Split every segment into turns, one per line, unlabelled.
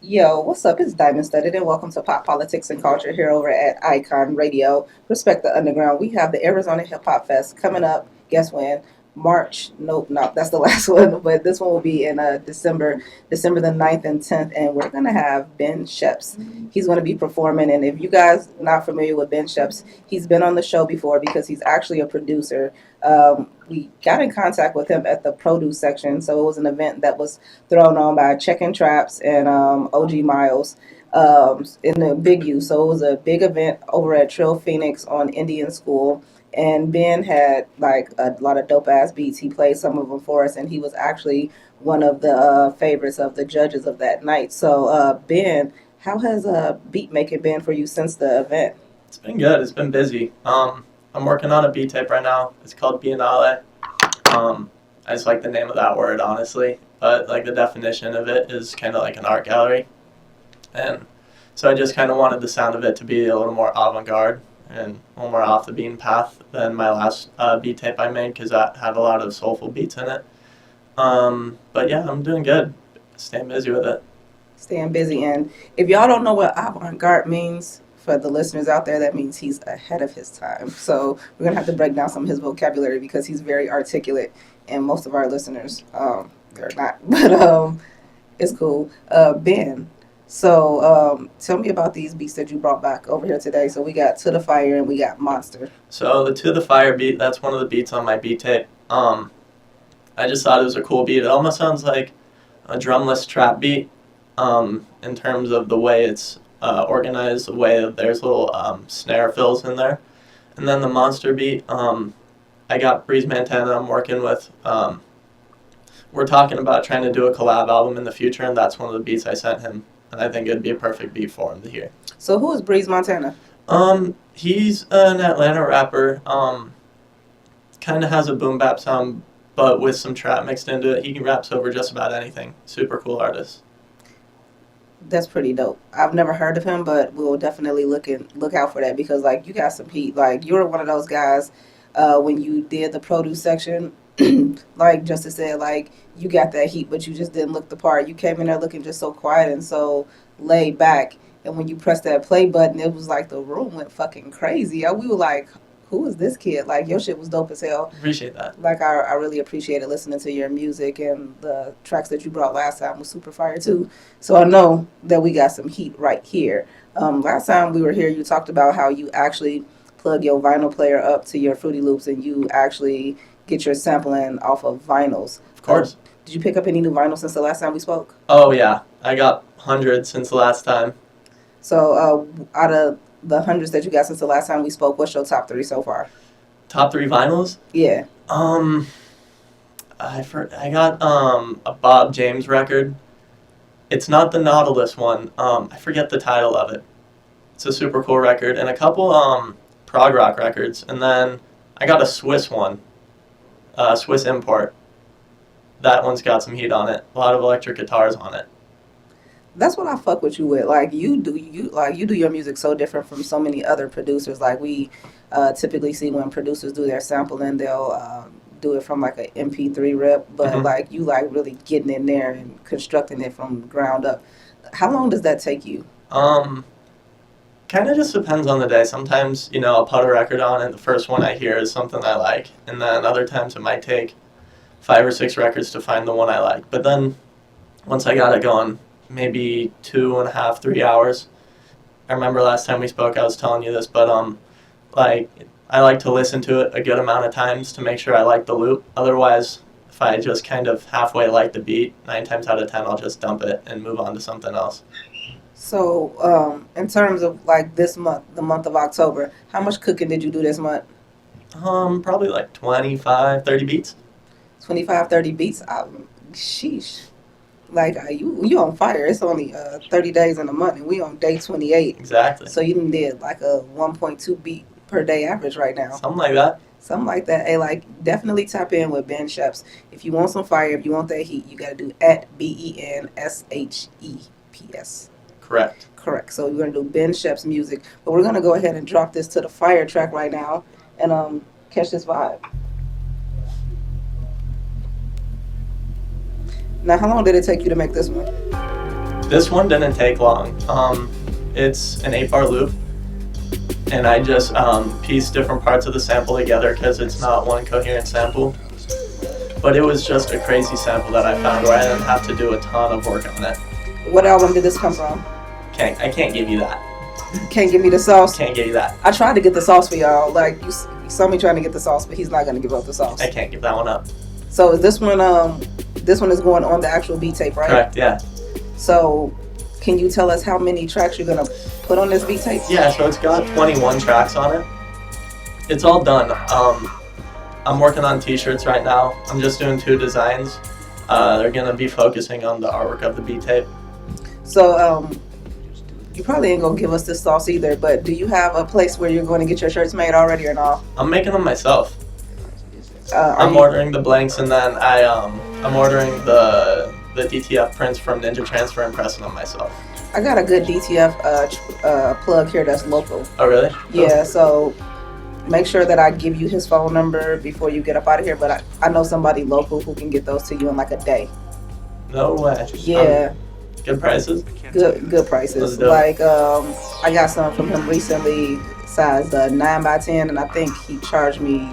Yo, what's up? It's Diamond Studded, and welcome to Pop Politics and Culture here over at Icon Radio. Respect the Underground. We have the Arizona Hip Hop Fest coming up. Guess when? March. Nope, no, that's the last one. But this one will be in December the 9th and 10th, and we're gonna have Ben Sheps. He's gonna be performing, and if you guys not familiar with Ben Sheps, he's been on the show before because he's actually a producer. We got in contact with him at the produce section, so it was an event that was thrown on by Check Traps and OG Miles in the Big U. So it was a big event over at Trill Phoenix on Indian School. And Ben had like a lot of dope ass beats. He played some of them for us, and he was actually one of the favorites of the judges of that night. So, Ben, how has beat making been for you since the event?
It's been good. It's been busy. I'm working on a beat tape right now. It's called Biennale. I just like the name of that word, honestly. But like the definition of it is kind of like an art gallery, and so I just kind of wanted the sound of it to be a little more avant-garde and a little more off the beaten path than my last beat tape I made because that had a lot of soulful beats in it. But yeah, I'm doing good. Staying busy with it.
Staying busy. And if y'all don't know what avant garde means, for the listeners out there, that means he's ahead of his time. So we're going to have to break down some of his vocabulary because he's very articulate, and most of our listeners, they're not. But it's cool. Ben, so tell me about these beats that you brought back over here today. So we got To the Fire and we got Monster.
So the To the Fire beat, that's one of the beats on my beat tape. I just thought it was a cool beat. It almost sounds like a drumless trap beat in terms of the way it's organized, the way that there's little snare fills in there. And then the Monster beat, I got Breeze Montana I'm working with. We're talking about trying to do a collab album in the future, and that's one of the beats I sent him. And I think it'd be a perfect beat for him to hear.
So who is Breeze Montana?
He's an Atlanta rapper. Kind of has a boom bap sound, but with some trap mixed into it. He raps over just about anything. Super cool artist.
That's pretty dope. I've never heard of him, but we'll definitely look out for that because like you got some heat. Like you were one of those guys when you did the produce section. Like Justice said, like you got that heat, but you just didn't look the part. You came in there looking just so quiet and so laid back. And when you pressed that play button, it was like the room went fucking crazy. We were like, who is this kid? Like, your shit was dope as hell.
Appreciate that.
Like, I really appreciated listening to your music, and the tracks that you brought last time was super fire, too. So I know that we got some heat right here. Last time we were here, you talked about how you actually plug your vinyl player up to your Fruity Loops, and you actually get your sampling off of vinyls.
Of course.
Did you pick up any new vinyls since the last time we spoke?
Oh, yeah. I got hundreds since the last time.
So out of the hundreds that you got since the last time we spoke, what's your top three so far?
Top three vinyls?
Yeah.
I got a Bob James record. It's not the Nautilus one. I forget the title of it. It's a super cool record. And a couple prog rock records. And then I got a Swiss one. Swiss import. That one's got some heat on it. A lot of electric guitars on it.
That's what I fuck with you with. Like you do your music so different from so many other producers. Like we typically see when producers do their sampling, they'll do it from like an MP3 rip, but like you like really getting in there and constructing it from the ground up. How long does that take you?
Kind of just depends on the day. Sometimes, I'll put a record on and the first one I hear is something I like. And then other times it might take 5 or 6 records to find the one I like. But then once I got it going, maybe 2.5, 3 hours. I remember last time we spoke I was telling you this, but like I like to listen to it a good amount of times to make sure I like the loop. Otherwise, if I just kind of halfway like the beat, 9 times out of 10 I'll just dump it and move on to something else.
So, in terms of like this month, the month of October, how much cooking did you do this month?
Probably like 25, 30 beats.
25, 30 beats? Sheesh. Like, you on fire. It's only 30 days in a month, and we on day 28.
Exactly.
So you done did like a 1.2 beat per day average right now.
Something like that.
Something like that. Hey, like, definitely tap in with Ben Sheps. If you want some fire, if you want that heat, you got to do at BENSHEPS.
Correct.
Correct. So we're going to do Ben Sheps music. But we're going to go ahead and drop this to the fire track right now and catch this vibe. Now, how long did it take you to make this one?
This one didn't take long. It's an 8-bar loop, and I just pieced different parts of the sample together because it's not one coherent sample. But it was just a crazy sample that I found where I didn't have to do a ton of work on it.
What album did this come from?
I can't give you that.
Can't give me the sauce?
Can't give you that.
I tried to get the sauce for y'all. Like, you saw me trying to get the sauce, but he's not going to give up the sauce.
I can't give that one up.
So is this one is going on the actual beat tape, right?
Correct, yeah.
So can you tell us how many tracks you're going to put on this beat tape?
Yeah, so it's got 21 tracks on it. It's all done. I'm working on t-shirts right now. I'm just doing 2 designs. They're going to be focusing on the artwork of the beat tape.
So you probably ain't going to give us this sauce either, but do you have a place where you're going to get your shirts made already or not?
I'm making them myself. I'm ordering the blanks, and then I'm ordering the DTF prints from Ninja Transfer and pressing them myself.
I got a good DTF plug here that's local.
Oh, really?
Yeah, so make sure that I give you his phone number before you get up out of here, but I know somebody local who can get those to you in like a day.
No way.
Yeah.
Good prices?
Good prices. Like, I got some from him recently, size 9x10, and I think he charged me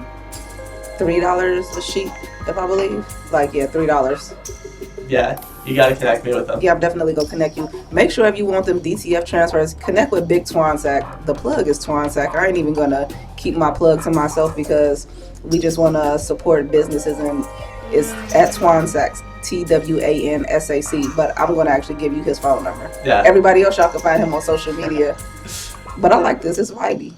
$3 a sheet, if I believe. Like, yeah, $3.
Yeah, you gotta connect me with them.
Yeah, I'm definitely gonna connect you. Make sure if you want them DTF transfers, connect with Big Twansack. The plug is Twansack. I ain't even gonna keep my plug to myself because we just wanna support businesses, and it's at Twansack, TWANSAC. But I'm gonna actually give you his phone number.
Yeah.
Everybody else, y'all can find him on social media. But I like this. It's vibey.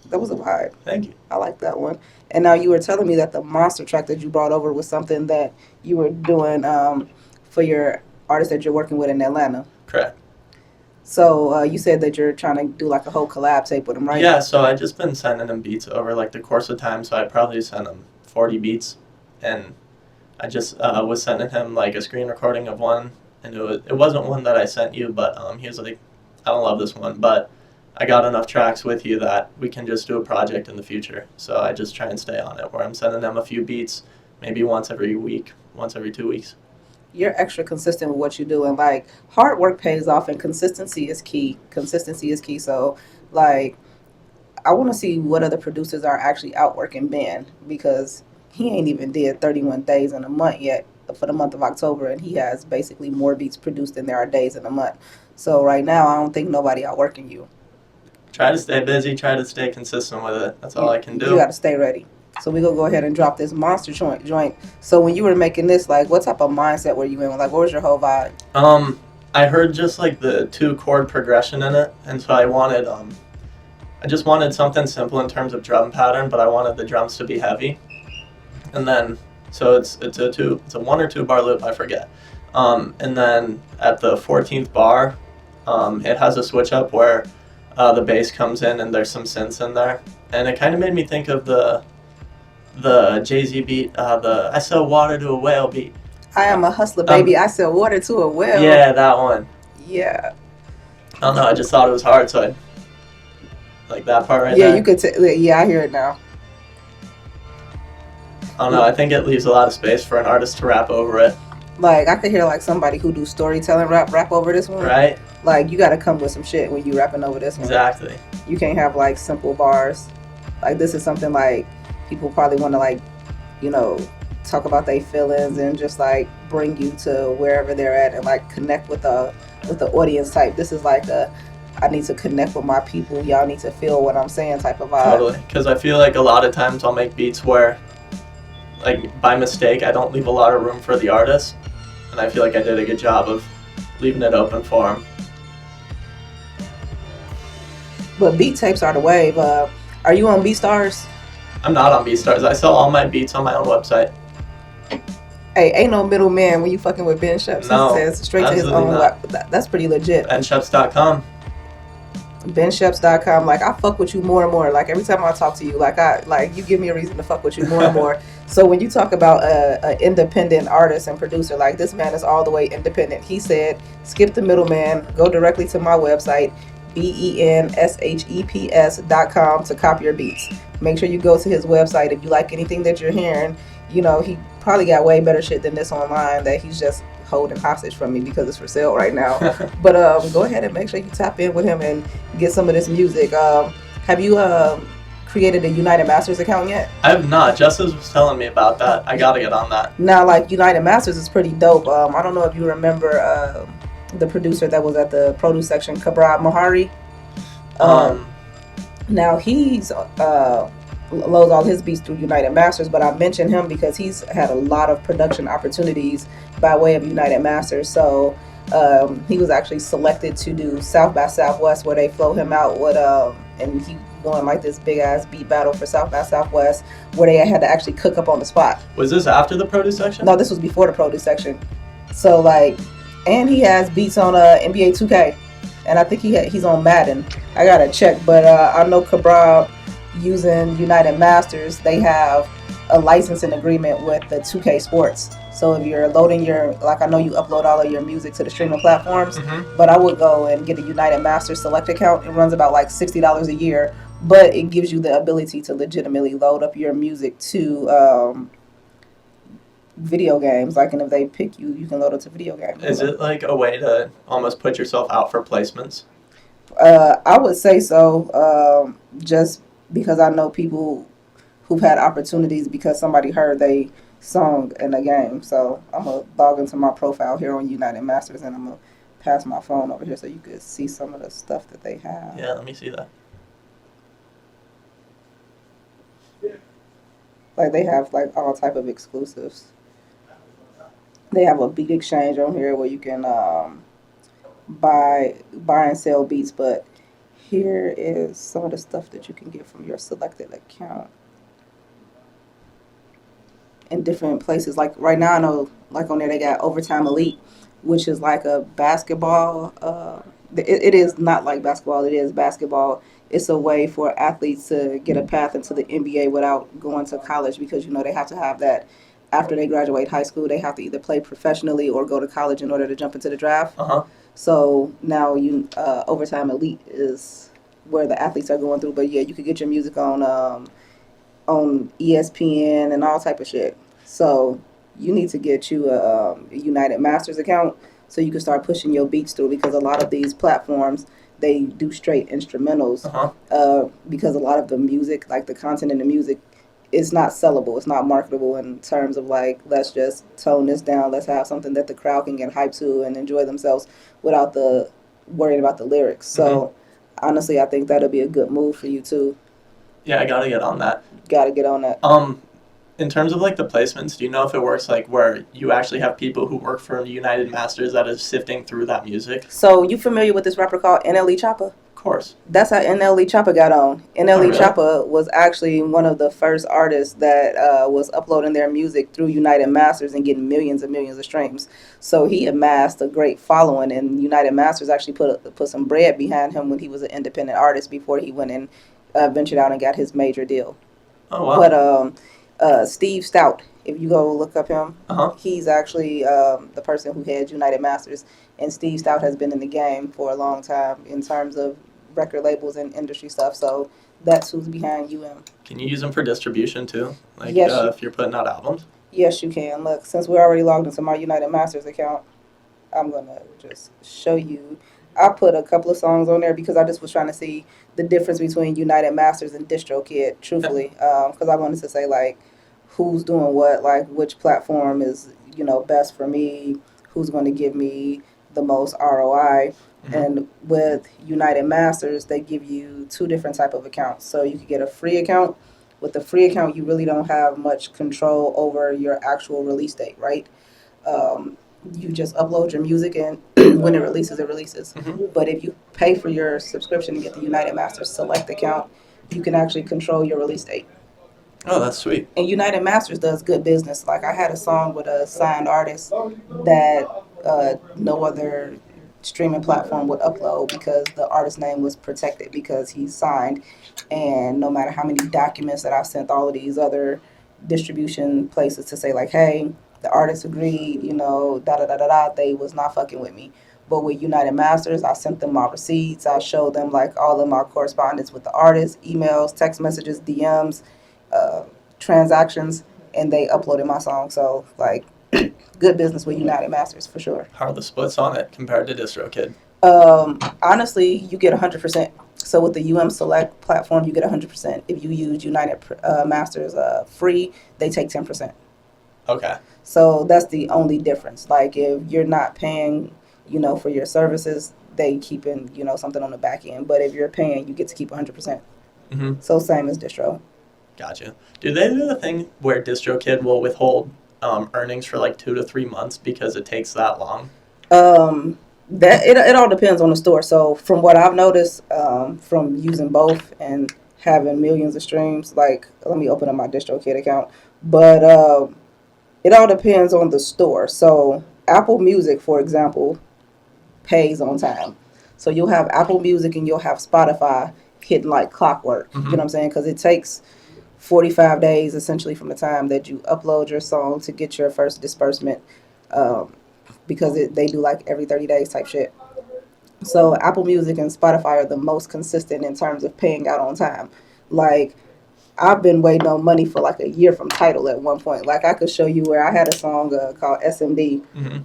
That was a vibe.
Thank you.
I like that one. And now you were telling me that the monster track that you brought over was something that you were doing for your artist that you're working with in Atlanta.
Correct.
So you said that you're trying to do like a whole collab tape with him, right?
Yeah, so I just been sending him beats over like the course of time, so I probably sent him 40 beats, and I just was sending him like a screen recording of one, and it wasn't one that I sent you, but he was like, I don't love this one, but I got enough tracks with you that we can just do a project in the future. So I just try and stay on it, where I'm sending them a few beats, maybe once every week, once every 2 weeks.
You're extra consistent with what you do, and like hard work pays off, and consistency is key. Consistency is key. So like, I want to see what other producers are actually outworking Ben, because he ain't even did 31 days in a month yet for the month of October, and he has basically more beats produced than there are days in a month. So right now, I don't think nobody outworking you.
Try to stay busy, try to stay consistent with it. That's all I can do.
You got to stay ready. So we're going to go ahead and drop this monster joint. So when you were making this, like, what type of mindset were you in? Like, what was your whole vibe?
I heard just like the 2-chord progression in it, and so I just wanted something simple in terms of drum pattern, but I wanted the drums to be heavy. And then, so it's a 1 or 2 bar loop, I forget. And then at the 14th bar, it has a switch up where the bass comes in and there's some synths in there, and it kind of made me think of the Jay-Z beat, the I Sell Water to a Whale beat.
I am a hustler, baby. I sell water to a whale.
Yeah, that one.
Yeah.
I don't know. I just thought it was hard, so I like that part right there.
Yeah, you could. Yeah, I hear it now.
I don't know. I think it leaves a lot of space for an artist to rap over it.
Like, I could hear like somebody who do storytelling rap over this one.
Right.
Like, you got to come with some shit when you rapping over this one.
Exactly.
You can't have like simple bars. Like, this is something like people probably want to like, you know, talk about their feelings and just like bring you to wherever they're at and like connect with the audience type. This is like I need to connect with my people. Y'all need to feel what I'm saying type of vibe.
Totally. Because I feel like a lot of times I'll make beats where, like, by mistake, I don't leave a lot of room for the artist, and I feel like I did a good job of leaving it open for him.
But beat tapes are the wave. Are you on BeatStars?
I'm not on BeatStars. I sell all my beats on my own website.
Hey, ain't no middleman when you fucking with Ben Sheps.
No,
he says straight to his own. That's pretty legit.
BenSheps.com.
BenSheps.com. Like, I fuck with you more and more. Like, every time I talk to you, you give me a reason to fuck with you more and more. So when you talk about an independent artist and producer, like, this man is all the way independent. He said, skip the middleman, go directly to my website, BenSheps.com, to copy your beats. Make sure you go to his website if you like anything that you're hearing. You know, he probably got way better shit than this online that he's just holding hostage from me because it's for sale right now. But go ahead and make sure you tap in with him and get some of this music. Have you created a United Masters account yet?
I have not. Justice was telling me about that. I gotta get on that.
Now, like United Masters is pretty dope. I don't know if you remember the producer that was at the produce section, Kabra Mahari. Now he's loads all his beats through United Masters, but I mentioned him because he's had a lot of production opportunities by way of United Masters. So he was actually selected to do South by Southwest, where they flow him out with and he won like this big ass beat battle for South by Southwest, where they had to actually cook up on the spot.
Was this after the produce section?
No, this was before the produce section. So like, and he has beats on NBA 2K, and I think he's on Madden. I gotta check, but I know Cabra using United Masters, they have a licensing agreement with the 2K Sports. So if you're loading like I know you upload all of your music to the streaming platforms, but I would go and get a United Masters Select account. It runs about like $60 a year, but it gives you the ability to legitimately load up your music to video games. Like, and if they pick you, you can load it to video games.
Is it like a way to almost put yourself out for placements?
I would say so. Just because I know people who've had opportunities because somebody heard they song in a game. So I'm going to log into my profile here on United Masters, and I'm going to pass my phone over here so you could see some of the stuff that they have.
Yeah, let me see that.
Like, they have like all type of exclusives. They have a beat exchange on here where you can buy and sell beats, but here is some of the stuff that you can get from your selected account in different places. Like right now, I know like on there they got Overtime Elite, which is like a basketball. It is not like basketball. It is basketball. It's a way for athletes to get a path into the NBA without going to college, because you know they have to have that after they graduate high school. They have to either play professionally or go to college in order to jump into the draft. So now Overtime Elite is where the athletes are going through. But yeah, you could get your music on ESPN and all type of shit. So you need to get you a United Masters account so you can start pushing your beats through, because a lot of these platforms, they do straight instrumentals. Because a lot of the music, like the content in the music, it's not sellable. It's not marketable in terms of like, let's just tone this down. Let's have something that the crowd can get hyped to and enjoy themselves without the worrying about the lyrics. So honestly, I think that'll be a good move for you too.
Yeah, I gotta get on that.
Gotta get on that.
In terms of like the placements, do you know if it works like where you actually have people who work for United Masters that is sifting through that music?
So you familiar with this rapper called NLE Choppa?
Of course.
That's how NLE Choppa got on. NLE Choppa was actually one of the first artists that was uploading their music through United Masters and getting millions and millions of streams. So he amassed a great following, and United Masters actually put some bread behind him when he was an independent artist before he went and ventured out and got his major deal.
Oh, wow.
But Steve Stout, if you go look up him, he's actually the person who heads United Masters. And Steve Stout has been in the game for a long time in terms of record labels and industry stuff. So that's who's behind UM.
Can you use them for distribution too? Like
yes,
if you're putting out albums?
Yes, you can. Look, since we're already logged into my United Masters account, I'm going to just show you. I put a couple of songs on there because I just was trying to see the difference between United Masters and DistroKid, truthfully. Because I wanted to say, like, who's doing what, like, which platform is, best for me, who's going to give me the most ROI. And with United Masters, they give you two different type of accounts. So you could get a free account. With the free account, you really don't have much control over your actual release date, right? You just upload your music, and when it releases, it releases. But if you pay for your subscription and get the United Masters Select account, you can actually control your release date.
Oh, that's sweet.
And United Masters does good business. Like, I had a song with a signed artist that no other streaming platform would upload because the artist's name was protected because he's signed. And no matter how many documents that I've sent all of these other distribution places to say, like, hey, the artist agreed, they was not fucking with me. But with United Masters, I sent them my receipts. I showed them, like, all of my correspondence with the artist, emails, text messages, DMs, transactions, and they uploaded my song. So, like, good business with United Masters for sure.
How are the splits on it compared to DistroKid?
Honestly, you get 100%. So with the Select platform, you get 100%. If you use United Masters free, they take 10%.
Okay.
So that's the only difference. Like if you're not paying, for your services, they keeping, something on the back end. But if you're paying, you get to keep 100%.
Mm-hmm.
So same as distro.
Gotcha. Do they do the thing where DistroKid will withhold earnings for like 2 to 3 months because it takes that long?
That it all depends on the store. So from what I've noticed, from using both and having millions of streams, like let me open up my DistroKid account. But it all depends on the store. So Apple Music, for example, pays on time. So you'll have Apple Music and you'll have Spotify hitting like clockwork.
Mm-hmm.
You know what I'm saying? Because it takes 45 days essentially from the time that you upload your song to get your first disbursement, because they do like every 30 days type shit. So Apple Music and Spotify are the most consistent in terms of paying out on time. Like I've been waiting on money for like a year from Tidal at one point. Like I could show you where I had a song called SMD,
mm-hmm.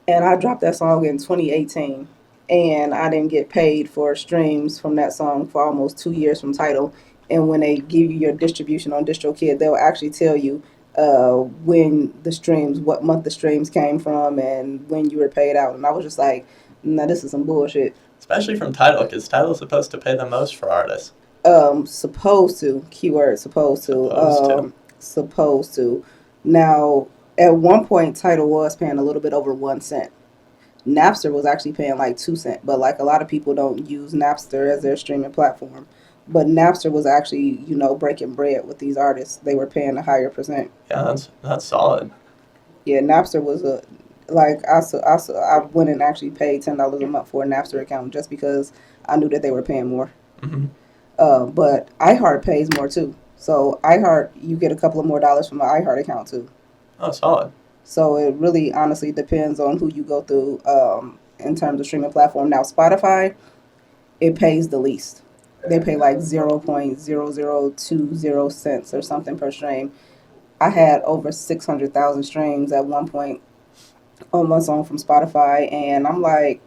and I dropped that song in 2018, and I didn't get paid for streams from that song for almost 2 years from Tidal. And when they give you your distribution on DistroKid, they'll actually tell you when the streams, what month the streams came from, and when you were paid out. And I was just like, nah, this is some bullshit.
Especially from Tidal, because Tidal's supposed to pay the most for artists.
Supposed to, keyword supposed to. Supposed to. Now, at one point, Tidal was paying a little bit over 1 cent. Napster was actually paying like 2 cents, but like a lot of people don't use Napster as their streaming platform. But Napster was actually, breaking bread with these artists. They were paying a higher percent.
Yeah, that's solid.
Yeah, Napster was I went and actually paid $10 a month for a Napster account just because I knew that they were paying more.
Mm-hmm.
But iHeart pays more too. So iHeart, you get a couple of more dollars from an iHeart account too.
Oh, solid.
So it really honestly depends on who you go through in terms of streaming platform. Now Spotify, it pays the least. They pay like 0.0020 cents or something per stream. I had over 600,000 streams at one point on one song from Spotify, and I'm like,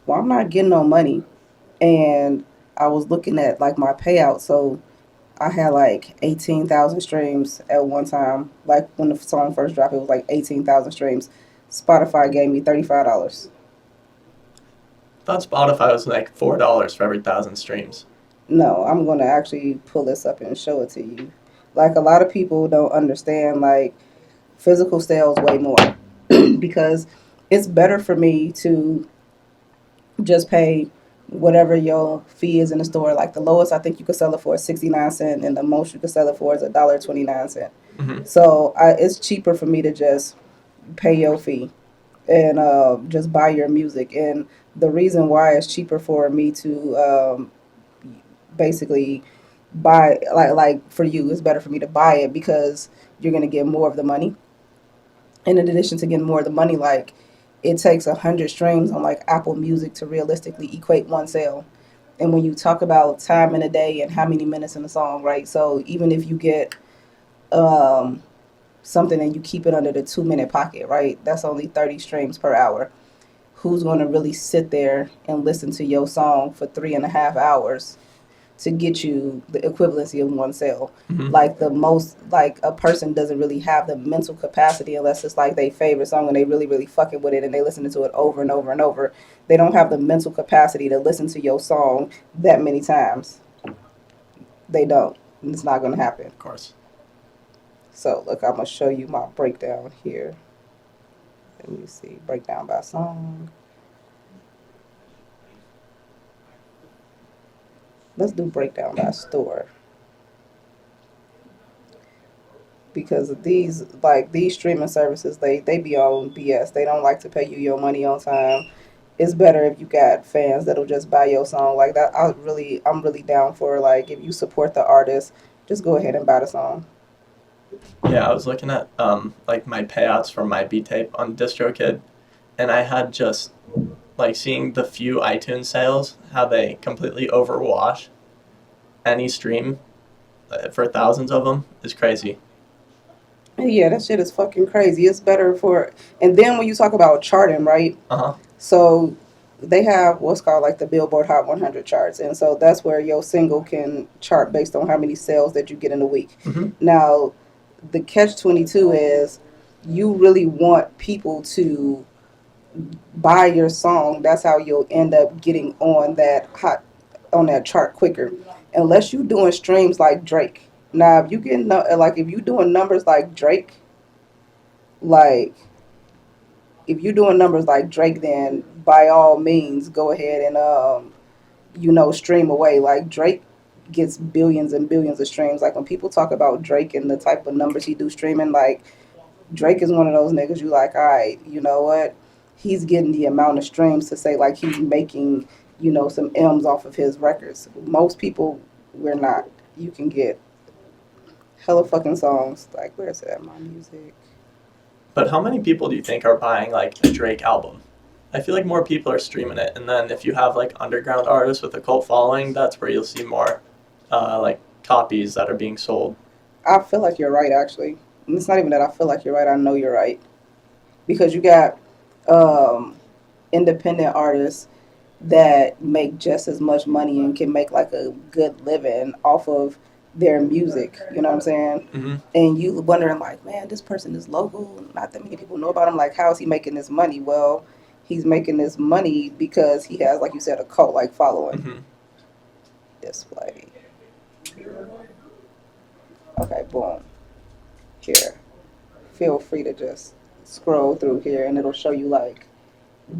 well, I'm not getting no money. And I was looking at like my payout, so I had like 18,000 streams at one time. Like when the song first dropped, it was like 18,000 streams. Spotify gave me $35.
I thought Spotify was like $4 for every 1,000 streams.
No, I'm going to actually pull this up and show it to you. Like a lot of people don't understand, like physical sales way more because it's better for me to just pay whatever your fee is in the store. Like the lowest I think you could sell it for is 69 cents, and the most you could sell it for is $1.29.
Mm-hmm.
So it's cheaper for me to just pay your fee and just buy your music. And the reason why it's cheaper for me to basically buy, like for you, it's better for me to buy it because you're gonna get more of the money. And in addition to getting more of the money, like it takes 100 streams on like Apple Music to realistically equate one sale. And when you talk about time in a day and how many minutes in the song, right? So even if you get something and you keep it under the 2 minute pocket, right? That's only 30 streams per hour. Who's going to really sit there and listen to your song for 3.5 hours to get you the equivalency of one sale?
Mm-hmm.
Like the most, like a person doesn't really have the mental capacity unless it's like their favorite song and they really, really fucking with it and they listen to it over and over and over. They don't have the mental capacity to listen to your song that many times. They don't. It's not going to happen.
Of course.
So look, I'm going to show you my breakdown here. Let me see, breakdown by song. Let's do breakdown by store. Because these streaming services, they be on BS. They don't like to pay you your money on time. It's better if you got fans that'll just buy your song like that. I'm really down for, like, if you support the artist, just go ahead and buy the song.
Yeah, I was looking at like my payouts for my beat tape on DistroKid, and I had just like seeing the few iTunes sales, how they completely overwash any stream for thousands of them is crazy.
Yeah, that shit is fucking crazy. It's better for, and then when you talk about charting, right?
Uh-huh.
So they have what's called like the Billboard Hot 100 charts, and so that's where your single can chart based on how many sales that you get in a week.
Mm-hmm.
Now, the catch 22 is you really want people to buy your song. That's how you'll end up getting on that chart quicker, unless you're doing streams like Drake. Now, if you get like if you doing numbers like Drake, like if you're doing numbers like Drake, then by all means go ahead and stream away. Like Drake gets billions and billions of streams. Like when people talk about Drake and the type of numbers he do streaming, like Drake is one of those niggas you like, all right, you know what? He's getting the amount of streams to say like he's making, some M's off of his records. Most people we're not. You can get hella fucking songs. Like where's it at my music?
But how many people do you think are buying like a Drake album? I feel like more people are streaming it, and then if you have like underground artists with a cult following, that's where you'll see more like copies that are being sold.
I feel like you're right actually. And it's not even that I feel like you're right, I know you're right. Because you got um independent artists that make just as much money and can make like a good living off of their music. You know what I'm saying?
Mm-hmm.
And you wondering like, man, this person is local. Not that many people know about him. Like, how is he making this money? Well, he's making this money because he has, like you said, a cult like following.
Mm-hmm.
Display. Okay, boom. Here. Feel free to just scroll through here, and it'll show you like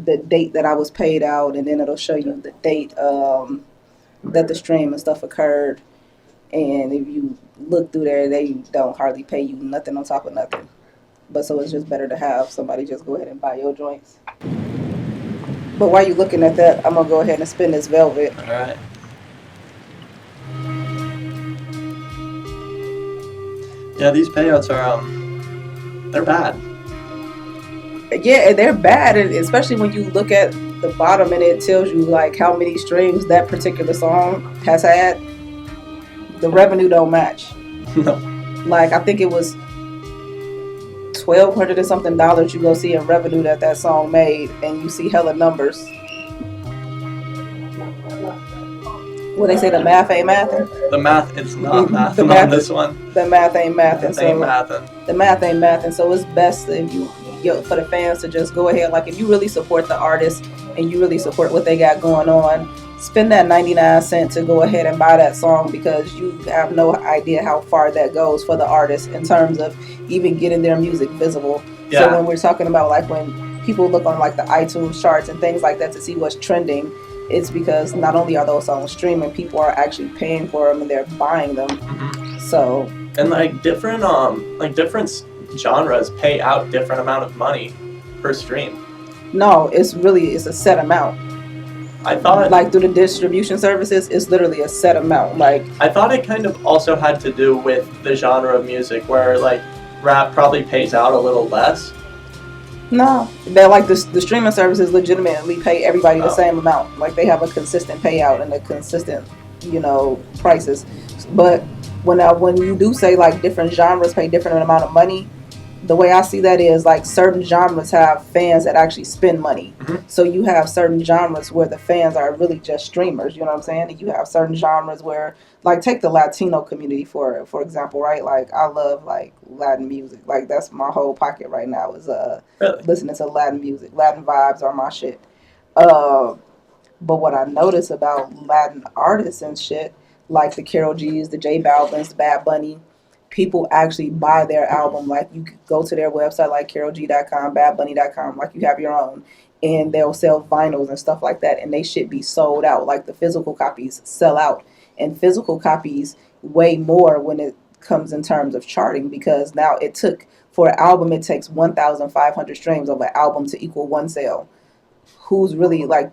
the date that I was paid out, and then it'll show you the date that the stream and stuff occurred. And if you look through there, they don't hardly pay you nothing on top of nothing. But so it's just better to have somebody just go ahead and buy your joints. But while you're looking at that, I'm gonna go ahead and spin this velvet.
All right. Yeah, these payouts are they're bad.
Yeah, they're bad, and especially when you look at the bottom and it tells you like how many streams that particular song has had. The revenue don't match.
No.
Like I think it was $1,200 and something you go see in revenue that song made, and you see hella numbers. Well, they say the math ain't mathin'.
The math is not mathing
The math-
on this one.
The math ain't mathin'.
It ain't mathin'.
The math ain't mathin'. So it's best if for the fans to just go ahead. Like if you really support the artist and you really support what they got going on, spend that 99 cents to go ahead and buy that song, because you have no idea how far that goes for the artist in terms of even getting their music visible.
Yeah.
So when we're talking about like when people look on like the iTunes charts and things like that to see what's trending, it's because not only are those songs streaming, people are actually paying for them and they're buying them.
Mm-hmm.
So
and like different genres pay out different amount of money per stream.
no, it's a set amount.
I thought
like through the distribution services, it's literally a set amount. Like
I thought it kind of also had to do with the genre of music, where like rap probably pays out a little less.
no, they're like the streaming services legitimately pay everybody the same amount. Like they have a consistent payout and a consistent, prices. But when you do say like different genres pay different amount of money, the way I see that is like certain genres have fans that actually spend money.
Mm-hmm.
So you have certain genres where the fans are really just streamers. You know what I'm saying? And you have certain genres where, like, take the Latino community for example, right? Like I love like Latin music. Like that's my whole pocket right now is
Really?
listening to Latin music. Latin vibes are my shit. But what I notice about Latin artists and shit, like the Karol G's, the J Balvin's, the Bad Bunny, people actually buy their album. Like you could go to their website like karolg.com, badbunny.com, like you have your own, and they'll sell vinyls and stuff like that, and they should be sold out. Like the physical copies sell out, and physical copies weigh more when it comes in terms of charting, because now for an album it takes 1,500 streams of an album to equal one sale. Who's really like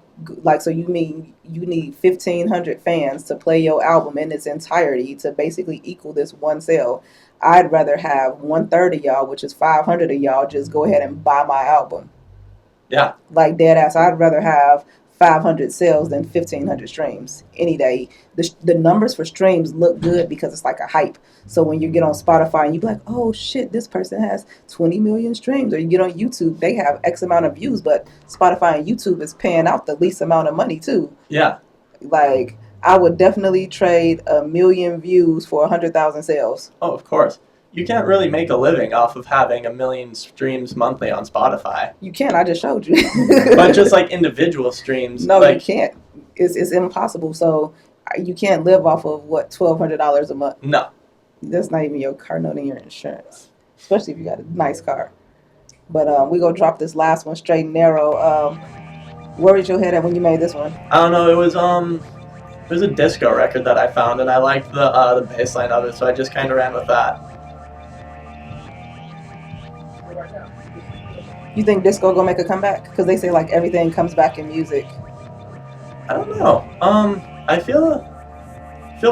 so you mean you need 1,500 fans to play your album in its entirety to basically equal this one sale? I'd rather have 1/3 of y'all, which is 500 of y'all, just go ahead and buy my album.
Yeah.
Like dead ass, I'd rather have 500 sales than 1,500 streams any day. The numbers for streams look good because it's like a hype. So when you get on Spotify and you be like, oh shit, this person has 20 million streams, or you get on YouTube, they have X amount of views, but Spotify and YouTube is paying out the least amount of money too.
Yeah.
Like, I would definitely trade 1 million views for 100,000 sales.
Oh, of course. You can't really make a living off of having 1 million streams monthly on Spotify.
You can. I just showed you.
But just like individual streams.
No,
like,
you can't. It's impossible. So you can't live off of what, $1,200 a month.
No.
That's not even your car note and your insurance, especially if you got a nice car. But we gonna drop this last one straight and narrow. Where was your head at when you made this one?
I don't know. It was a disco record that I found, and I liked the bass line of it, so I just kind of ran with that.
You think disco gonna make a comeback? Because they say like everything comes back in music.
I don't know. I feel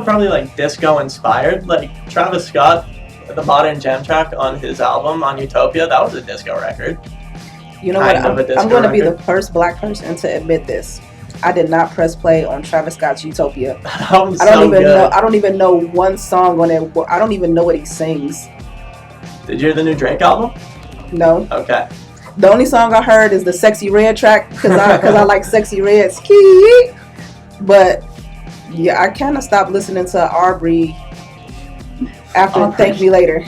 probably like disco inspired. Like Travis Scott, the Modern Jam track on his album on Utopia, that was a disco record.
You know what? I'm going to be the first black person to admit this. I did not press play on Travis Scott's Utopia. I don't even know one song on it. I don't even know what he sings.
Did you hear the new Drake album?
No.
Okay.
The only song I heard is the Sexy Red track because I like Sexy Red. Ski. But yeah, I kind of stopped listening to Aubrey after Thank Me Later.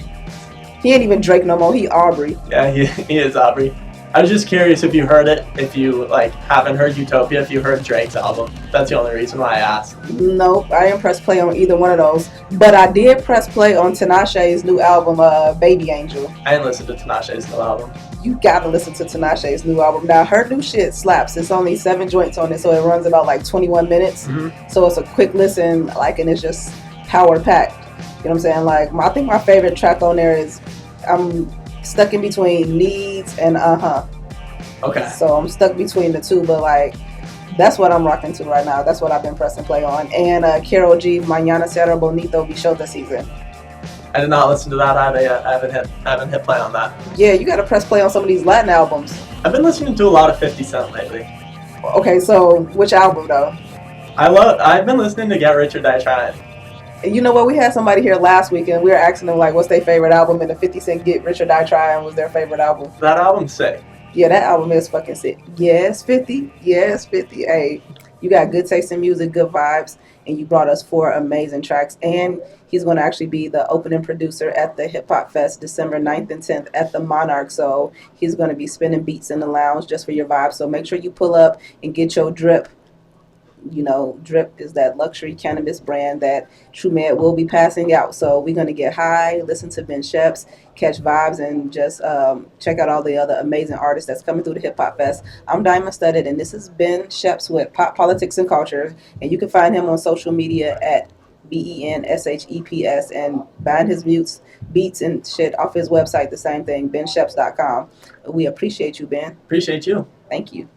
He ain't even Drake no more. He Aubrey.
Yeah, he is Aubrey. I was just curious if you heard it, if you haven't heard Utopia, if you heard Drake's album. That's the only reason why I asked.
Nope, I didn't press play on either one of those. But I did press play on Tinashe's new album, Baby Angel.
I didn't listen to Tinashe's new album.
You gotta listen to Tinashe's new album. Now, her new shit slaps. It's only 7 joints on it, so it runs about 21 minutes.
Mm-hmm.
So it's a quick listen, and it's just power packed. You know what I'm saying? I think my favorite track on there is I'm stuck in between Needs and
Okay.
So I'm stuck between the two, but that's what I'm rocking to right now. That's what I've been pressing play on. And Karol G, Mañana Será Bonito, Bichota Season.
I did not listen to that either yet. I haven't hit play on that.
Yeah, you gotta press play on some of these Latin albums.
I've been listening to a lot of 50 Cent lately.
Okay, so which album though?
I've been listening to Get Rich or Die Trying.
You know what? We had somebody here last week, and we were asking them what's their favorite album, and the 50 Cent Get Rich or Die Trying was their favorite album.
That album's sick.
Yeah, that album is fucking sick. Yes, 50. Yes, 50. Hey, you got good taste in music, good vibes, and you brought us 4 amazing tracks. And he's going to actually be the opening producer at the Hip Hop Fest December 9th and 10th at the Monarch. So he's going to be spinning beats in the lounge just for your vibe. So make sure you pull up and get your drip. You know, Drip is that luxury cannabis brand that True Med will be passing out. So we're going to get high, listen to Ben Sheps, catch vibes, and just check out all the other amazing artists that's coming through the Hip Hop Fest. I'm Dymond Studded, and this is Ben Sheps with Pop Politics and Culture. And you can find him on social media at BENSHEPS and buying his beats and shit off his website, the same thing, bensheps.com. We appreciate you, Ben.
Appreciate you.
Thank you.